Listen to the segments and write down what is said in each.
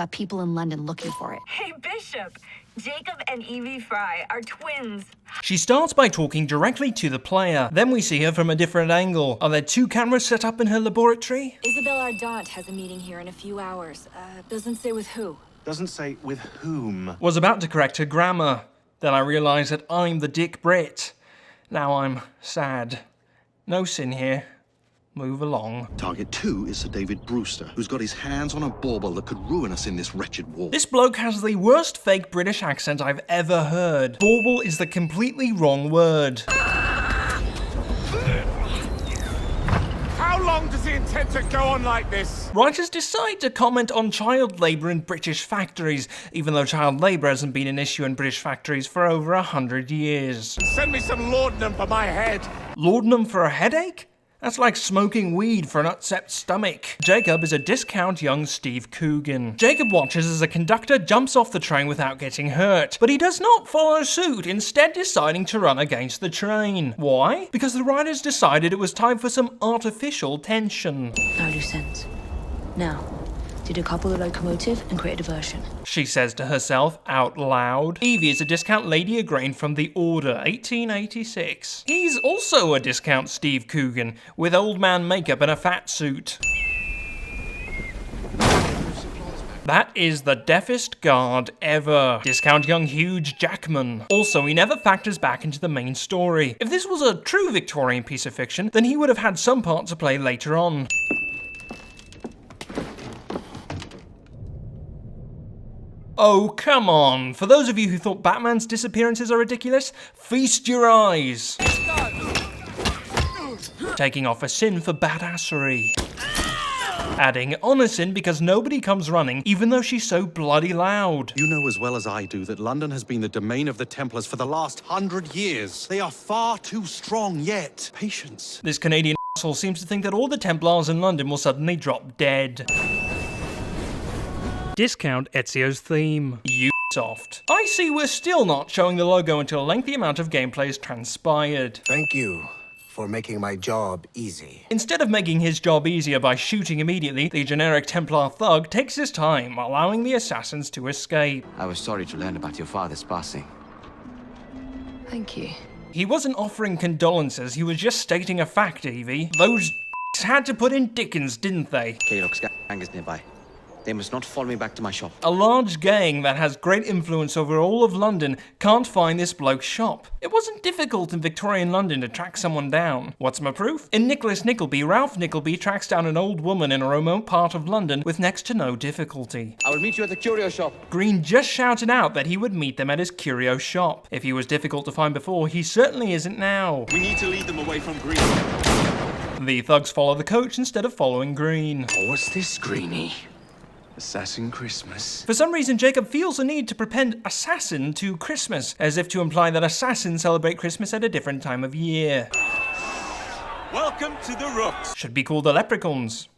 got people in London looking for it. Hey, Bishop. Jacob and Evie Fry are twins. She starts by talking directly to the player. Then we see her from a different angle. Are there 2 cameras set up in her laboratory? Isabel Ardant has a meeting here in a few hours. Doesn't say with who. Doesn't say with whom. Was about to correct her grammar. Then I realised that I'm the Dick Brit. Now I'm sad. No sin here. Move along. Target 2 is Sir David Brewster, who's got his hands on a bauble that could ruin us in this wretched war. This bloke has the worst fake British accent I've ever heard. Bauble is the completely wrong word. How long does he intend to go on like this? Writers decide to comment on child labour in British factories, even though child labour hasn't been an issue in British factories for over 100 years. Send me some laudanum for my head. Laudanum for a headache? That's like smoking weed for an upset stomach. Jacob is a discount young Steve Coogan. Jacob watches as a conductor jumps off the train without getting hurt, but he does not follow suit, instead deciding to run against the train. Why? Because the riders decided it was time for some artificial tension. No loose ends. Now, to decouple the locomotive and create a diversion. She says to herself out loud. Evie is a discount Lady Igraine from The Order, 1886. He's also a discount Steve Coogan, with old man makeup and a fat suit. That is the deafest guard ever. Discount young Huge Jackman. Also, he never factors back into the main story. If this was a true Victorian piece of fiction, then he would have had some part to play later on. Oh, come on. For those of you who thought Batman's disappearances are ridiculous, feast your eyes. Taking off a sin for badassery. Adding on a sin because nobody comes running, even though she's so bloody loud. You know as well as I do that London has been the domain of the Templars for the last 100 years. They are far too strong yet. Patience. This Canadian asshole seems to think that all the Templars in London will suddenly drop dead. Discount Ezio's theme. Ubisoft. I see we're still not showing the logo until a lengthy amount of gameplay has transpired. Thank you for making my job easy. Instead of making his job easier by shooting immediately, the generic Templar thug takes his time, allowing the assassins to escape. I was sorry to learn about your father's passing. Thank you. He wasn't offering condolences, he was just stating a fact, Evie. Those had to put in Dickens, didn't they? Kaylock's gang is nearby. They must not follow me back to my shop. A large gang that has great influence over all of London can't find this bloke's shop. It wasn't difficult in Victorian London to track someone down. What's my proof? In Nicholas Nickleby, Ralph Nickleby tracks down an old woman in a remote part of London with next to no difficulty. I will meet you at the curio shop. Green just shouted out that he would meet them at his curio shop. If he was difficult to find before, he certainly isn't now. We need to lead them away from Green. The thugs follow the coach instead of following Green. Oh, what's this, Greenie? Assassin Christmas. For some reason, Jacob feels the need to prepend assassin to Christmas, as if to imply that assassins celebrate Christmas at a different time of year. Welcome to the Rooks. Should be called the leprechauns.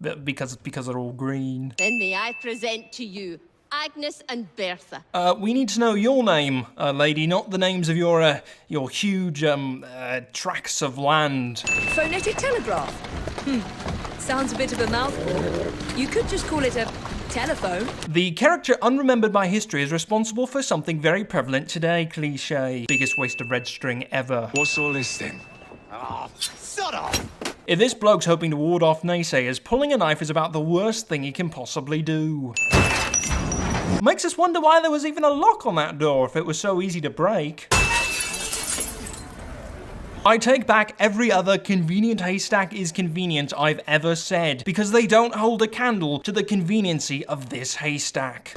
Because they're all green. Then may I present to you Agnes and Bertha. We need to know your name, lady, not the names of your huge, tracts of land. Phonetic telegraph. Sounds a bit of a mouthful. You could just call it a telephone. The character unremembered by history is responsible for something very prevalent today, cliché. Biggest waste of red string ever. What's all this then? Shut up! If this bloke's hoping to ward off naysayers, pulling a knife is about the worst thing he can possibly do. Makes us wonder why there was even a lock on that door if it was so easy to break. I take back every other convenient haystack is convenient I've ever said, because they don't hold a candle to the conveniency of this haystack.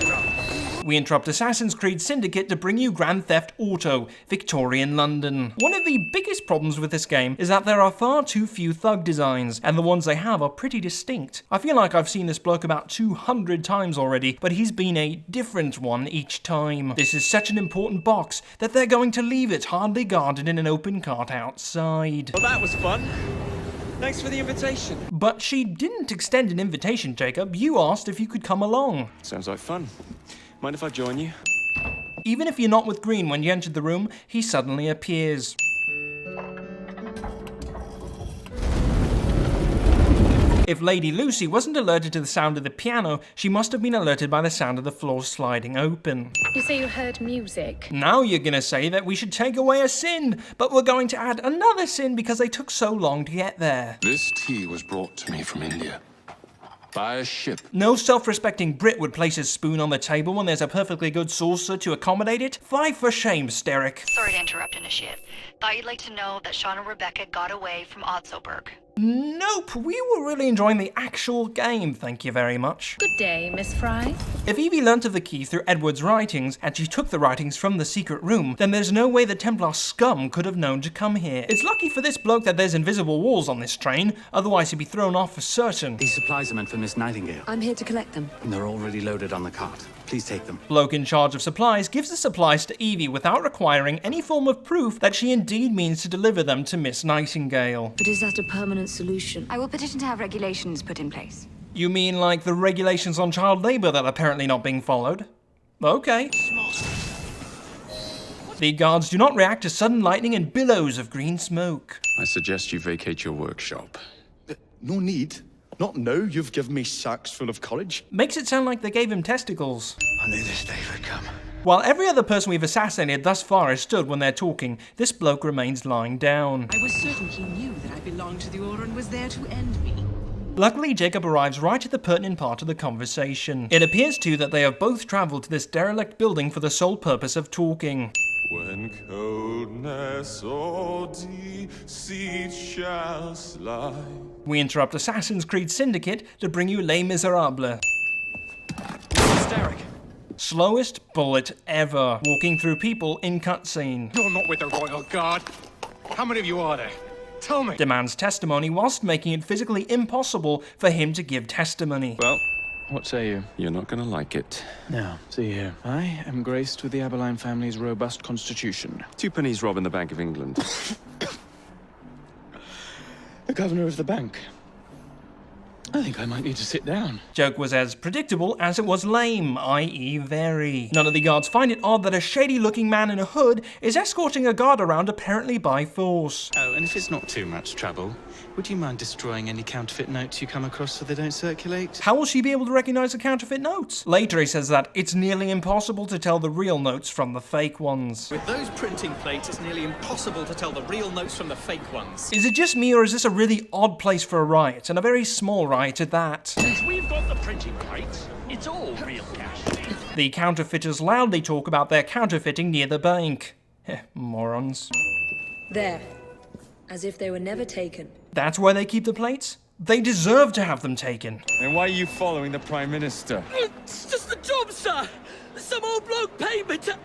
We interrupt Assassin's Creed Syndicate to bring you Grand Theft Auto, Victorian London. One of the biggest problems with this game is that there are far too few thug designs, and the ones they have are pretty distinct. I feel like I've seen this bloke about 200 times already, but he's been a different one each time. This is such an important box that they're going to leave it hardly guarded in an open cart outside. Well, that was fun. Thanks for the invitation. But she didn't extend an invitation, Jacob. You asked if you could come along. Sounds like fun. Mind if I join you? Even if you're not with Green when you entered the room, he suddenly appears. If Lady Lucy wasn't alerted to the sound of the piano, she must have been alerted by the sound of the floor sliding open. You say you heard music. Now you're gonna say that we should take away a sin, but we're going to add another sin because they took so long to get there. This tea was brought to me from India. By a ship. No self-respecting Brit would place his spoon on the table when there's a perfectly good saucer to accommodate it. Fly for shame, Steric. Sorry to interrupt, Initiate. Thought you'd like to know that Sean and Rebecca got away from Otzoberg. Nope, we were really enjoying the actual game, thank you very much. Good day, Miss Fry. If Evie learnt of the key through Edward's writings, and she took the writings from the secret room, then there's no way the Templar scum could have known to come here. It's lucky for this bloke that there's invisible walls on this train, otherwise he'd be thrown off for certain. These supplies are meant for Miss Nightingale. I'm here to collect them. And they're already loaded on the cart. Please take them. Bloke in charge of supplies gives the supplies to Evie without requiring any form of proof that she indeed means to deliver them to Miss Nightingale. But is that a permanent solution? I will petition to have regulations put in place. You mean like the regulations on child labour that are apparently not being followed? Okay. The guards do not react to sudden lightning and billows of green smoke. I suggest you vacate your workshop. No need. Not now you've given me sacks full of courage. Makes it sound like they gave him testicles. I knew this day would come. While every other person we've assassinated thus far has stood when they're talking, this bloke remains lying down. I was certain he knew that I belonged to the Order and was there to end me. Luckily, Jacob arrives right at the pertinent part of the conversation. It appears too that they have both travelled to this derelict building for the sole purpose of talking. When coldness or deceit shall slide. We interrupt Assassin's Creed Syndicate to bring you Les Miserables. Steric. Slowest bullet ever, walking through people in cutscene. You're not with the Royal Guard. How many of you are there? Tell me. Demands testimony whilst making it physically impossible for him to give testimony. Well, What say you? you're not gonna like it. Now, see here. I am graced with the Aberline family's robust constitution. 2 pennies rob in the Bank of England. The governor of the bank. I think I might need to sit down. Joke was as predictable as it was lame, i.e. very. None of the guards find it odd that a shady-looking man in a hood is escorting a guard around apparently by force. Oh, and if it's not too much trouble, would you mind destroying any counterfeit notes you come across so they don't circulate? How will she be able to recognize the counterfeit notes? Later he says that it's nearly impossible to tell the real notes from the fake ones. With those printing plates, it's nearly impossible to tell the real notes from the fake ones. Is it just me or is this a really odd place for a riot, and a very small riot at that? Since we've got the printing plates, it's all real cash. The counterfeiters loudly talk about their counterfeiting near the bank. Morons. There. As if they were never taken. That's where they keep the plates? They deserve to have them taken. Then why are you following the Prime Minister? It's just the job, sir. Some old bloke paid me to...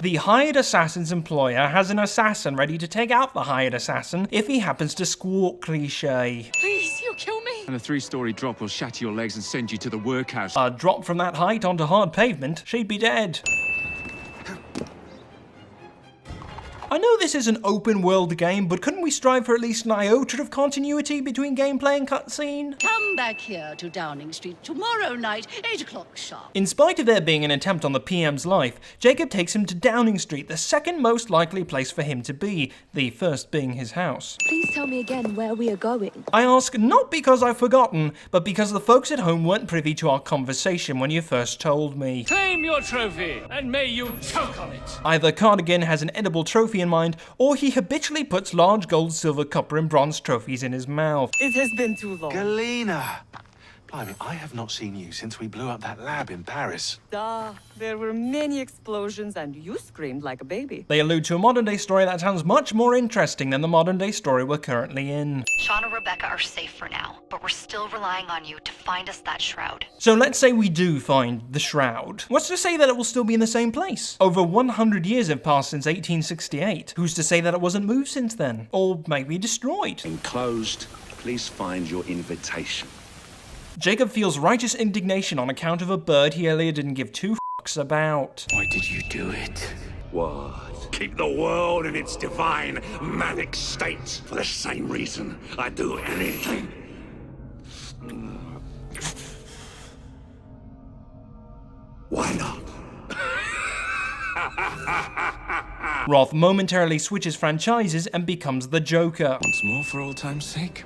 The hired assassin's employer has an assassin ready to take out the hired assassin if he happens to squawk cliché. Please, you'll kill me. And a 3-story drop will shatter your legs and send you to the workhouse. A drop from that height onto hard pavement, she'd be dead. I know this is an open world game, but couldn't we strive for at least an iota of continuity between gameplay and cutscene? Come back here to Downing Street tomorrow night, 8 o'clock sharp. In spite of there being an attempt on the PM's life, Jacob takes him to Downing Street, the second most likely place for him to be, the first being his house. Please tell me again where we are going. I ask not because I've forgotten, but because the folks at home weren't privy to our conversation when you first told me. Claim your trophy, and may you choke on it. Either Cardigan has an edible trophy in mind, or he habitually puts large gold, silver, copper and bronze trophies in his mouth. It has been too long. Galena! Blimey, I have not seen you since we blew up that lab in Paris. There were many explosions and you screamed like a baby. They allude to a modern-day story that sounds much more interesting than the modern-day story we're currently in. Sean and Rebecca are safe for now, but we're still relying on you to find us that shroud. So let's say we do find the shroud. What's to say that it will still be in the same place? Over 100 years have passed since 1868. Who's to say that it wasn't moved since then? Or maybe destroyed? Enclosed, please find your invitation. Jacob feels righteous indignation on account of a bird he earlier didn't give 2 fucks about. Why did you do it? What? Keep the world in its divine, manic state. For the same reason, I'd do anything. Why not? Roth momentarily switches franchises and becomes the Joker. Once more for old time's sake.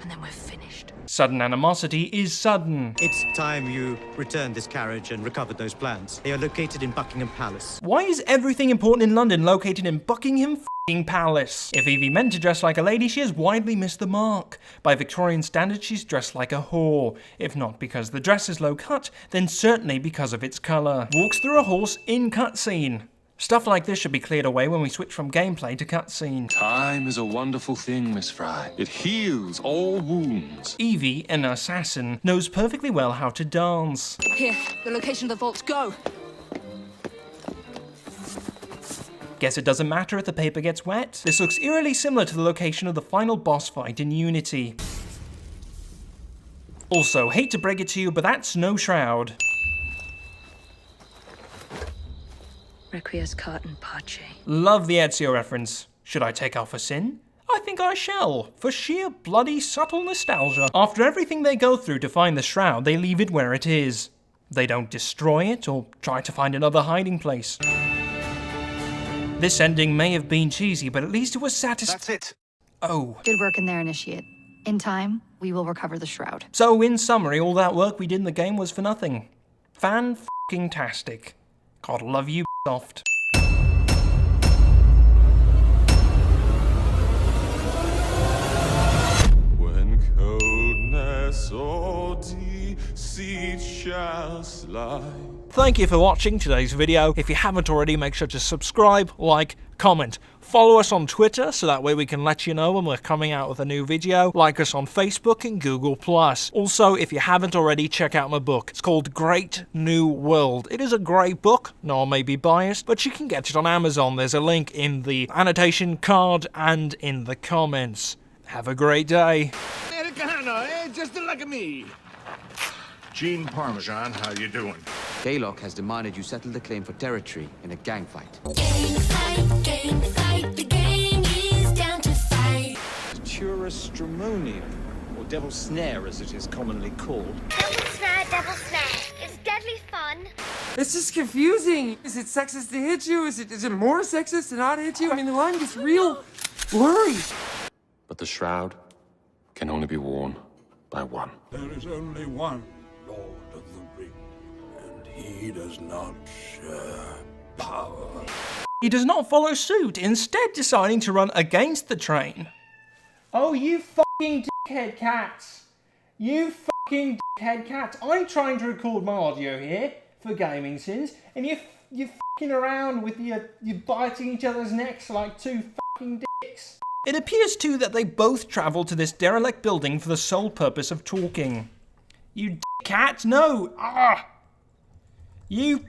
and then we're finished. Sudden animosity is sudden. It's time you returned this carriage and recovered those plans. They are located in Buckingham Palace. Why is everything important in London located in Buckingham f***ing Palace? If Evie meant to dress like a lady, she has widely missed the mark. By Victorian standards, she's dressed like a whore. If not because the dress is low cut, then certainly because of its colour. Walks through a horse in cutscene. Stuff like this should be cleared away when we switch from gameplay to cutscene. Time is a wonderful thing, Miss Fry. It heals all wounds. Evie, an assassin, knows perfectly well how to dance. Here, the location of the vaults, go! Guess it doesn't matter if the paper gets wet. This looks eerily similar to the location of the final boss fight in Unity. Also, hate to break it to you, but that's no shroud. Requiescat and Pace. Love the Ezio reference. Should I take off a sin? I think I shall, for sheer bloody subtle nostalgia. After everything they go through to find the shroud, they leave it where it is. They don't destroy it or try to find another hiding place. This ending may have been cheesy, but at least it was satisfying. That's it. Oh. Good work in there, Initiate. In time, we will recover the shroud. So, in summary, all that work we did in the game was for nothing. Fan-f***ing-tastic. God love you, soft. When coldness or deceit shall slide. Thank you for watching today's video. If you haven't already, make sure to subscribe, like, comment. Follow us on Twitter so that way we can let you know when we're coming out with a new video. Like us on Facebook and Google+. Also, if you haven't already, check out my book. It's called Great New World. It is a great book. No, I may be biased, but you can get it on Amazon. There's a link in the annotation card and in the comments. Have a great day. Americano, eh? Just like me. Gene Parmesan, how you doing? Baylock has demanded you settle the claim for territory in a gang fight. Gang fight, the gang is down to fight. Turistramonium, or Devil's Snare as it is commonly called. Devil snare. It's deadly fun. This is confusing. Is it sexist to hit you? Is it more sexist to not hit you? I mean, the line gets real blurry. But the shroud can only be worn by one. There is only one Lord of the Ring, and he does not share power. He does not follow suit, instead deciding to run against the train. Oh, you fucking dickhead cats. You fucking dickhead cats. I'm trying to record my audio here for Gaming Sins, and you're fucking around with you're biting each other's necks like two fucking dicks. It appears too that they both travel to this derelict building for the sole purpose of talking. You dick cat? No! Ah! You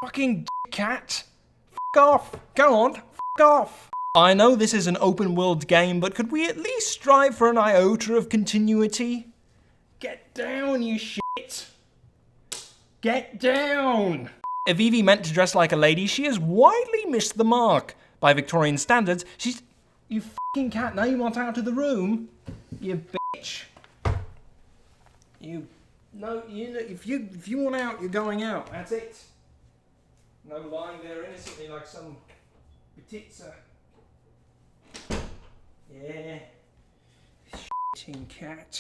fucking dick cat. F off. Go on. F off. I know this is an open world game, but could we at least strive for an iota of continuity? Get down, you shit. Get down. If Evie meant to dress like a lady, she has widely missed the mark. By Victorian standards, she's... You fucking cat, now you want out of the room? You bitch. If you want out, you're going out. That's it. No lying there innocently like some petitza. Yeah. Shitting cat.